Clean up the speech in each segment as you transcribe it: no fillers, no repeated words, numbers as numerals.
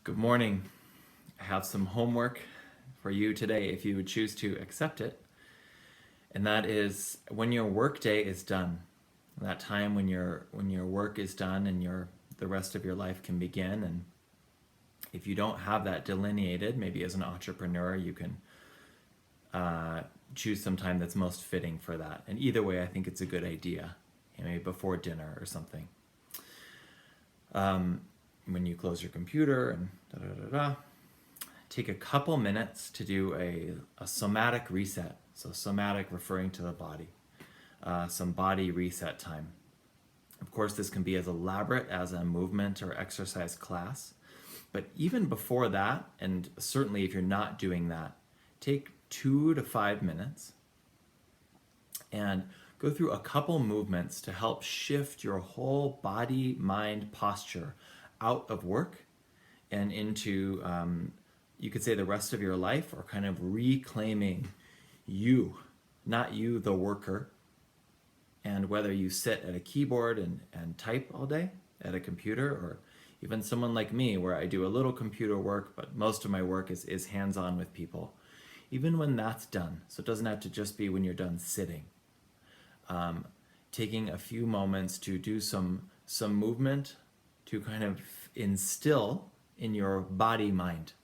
Good morning. I have some homework for you today if you would choose to accept it. And that is when your workday is done. That time when your work is done and the rest of your life can begin. And if you don't have that delineated, maybe as an entrepreneur, you can choose some time that's most fitting for that. And either way, I think it's a good idea. Maybe before dinner or something. When you close your computer and take a couple minutes to do a somatic reset. So somatic referring to the body, some body reset time. Of course, this can be as elaborate as a movement or exercise class, but even before that, and certainly if you're not doing that, take 2 to 5 minutes and go through a couple movements to help shift your whole body, mind, posture out of work and into, you could say, the rest of your life, or kind of reclaiming you, not you, the worker. And whether you sit at a keyboard and type all day at a computer, or even someone like me where I do a little computer work, but most of my work is hands-on with people. Even when that's done, so it doesn't have to just be when you're done sitting. Taking a few moments to do some movement to kind of instill in your body mind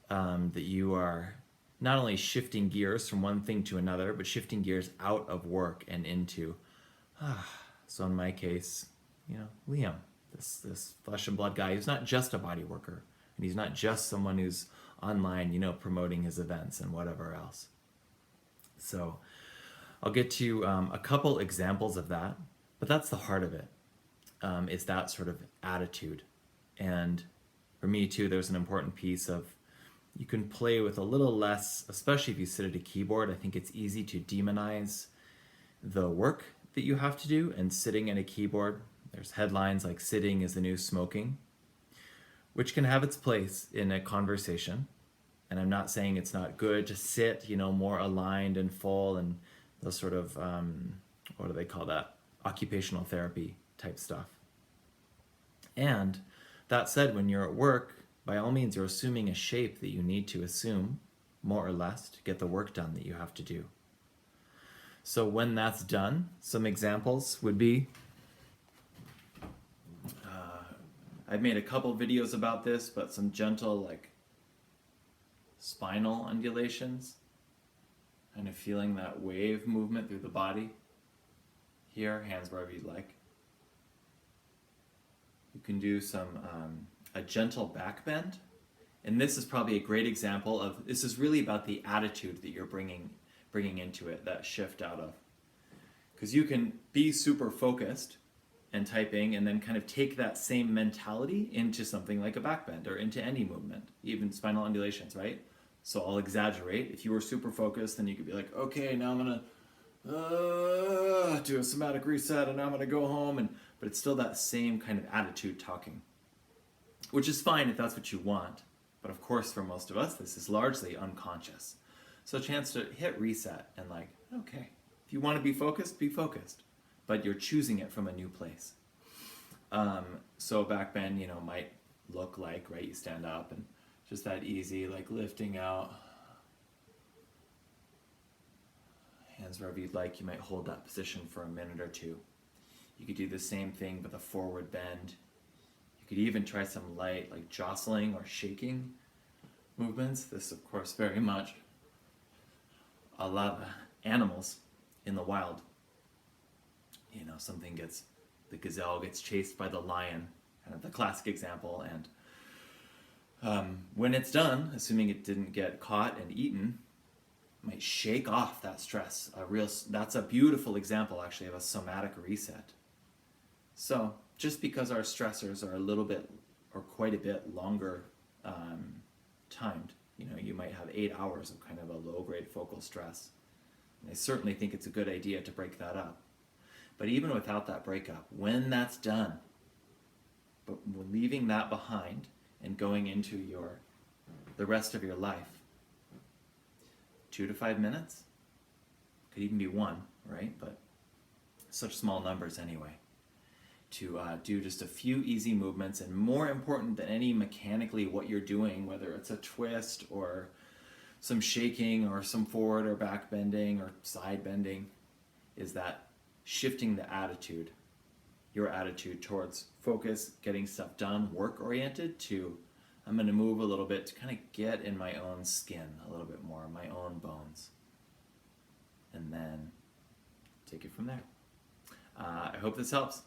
that you are not only shifting gears from one thing to another, but shifting gears out of work and into, so in my case, Liam, this flesh and blood guy who's not just a body worker, and he's not just someone who's online, promoting his events and whatever else. So I'll get to a couple examples of that, but that's the heart of it, is that sort of attitude. And for me too, there's an important piece of, you can play with a little less, especially if you sit at a keyboard. I think it's easy to demonize the work that you have to do and sitting at a keyboard. There's headlines like "sitting is the new smoking," which can have its place in a conversation. And I'm not saying it's not good to sit, more aligned and full, and the sort of, what do they call that? Occupational therapy type stuff. And that said, when you're at work, by all means, you're assuming a shape that you need to assume, more or less, to get the work done that you have to do. So when that's done, some examples would be, I've made a couple videos about this, but some gentle, spinal undulations, kind of feeling that wave movement through the body. Here, hands wherever you'd like. You can do a gentle back bend. And this is probably a great example of, this is really about the attitude that you're bringing into it, that shift out of. Because you can be super focused and typing, and then kind of take that same mentality into something like a back bend, or into any movement, even spinal undulations, right? So I'll exaggerate. If you were super focused, then you could be like, okay, now I'm gonna do a somatic reset, and now I'm gonna go home, but it's still that same kind of attitude talking, which is fine if that's what you want. But of course, for most of us, this is largely unconscious. So a chance to hit reset and okay, if you want to be focused, but you're choosing it from a new place. So back bend, might look like, right, you stand up and just that easy, lifting out. Hands wherever you'd like. You might hold that position for a minute or two. You could do the same thing with a forward bend. You could even try some light, jostling or shaking movements. This, of course, very much a lot of animals in the wild. The gazelle gets chased by the lion, kind of the classic example, and when it's done, assuming it didn't get caught and eaten, might shake off that stress. That's a beautiful example, actually, of a somatic reset. So just because our stressors are a little bit or quite a bit longer timed, you might have 8 hours of kind of a low-grade focal stress. And I certainly think it's a good idea to break that up. But even without that breakup, when that's done, but leaving that behind and going into the rest of your life, 2 to 5 minutes, could even be 1, right? But such small numbers anyway. to do just a few easy movements. And more important than any mechanically what you're doing, whether it's a twist or some shaking or some forward or back bending or side bending, is that shifting the attitude, your attitude towards focus, getting stuff done, work oriented, to I'm going to move a little bit to kind of get in my own skin a little bit more, my own bones, and then take it from there. I hope this helps.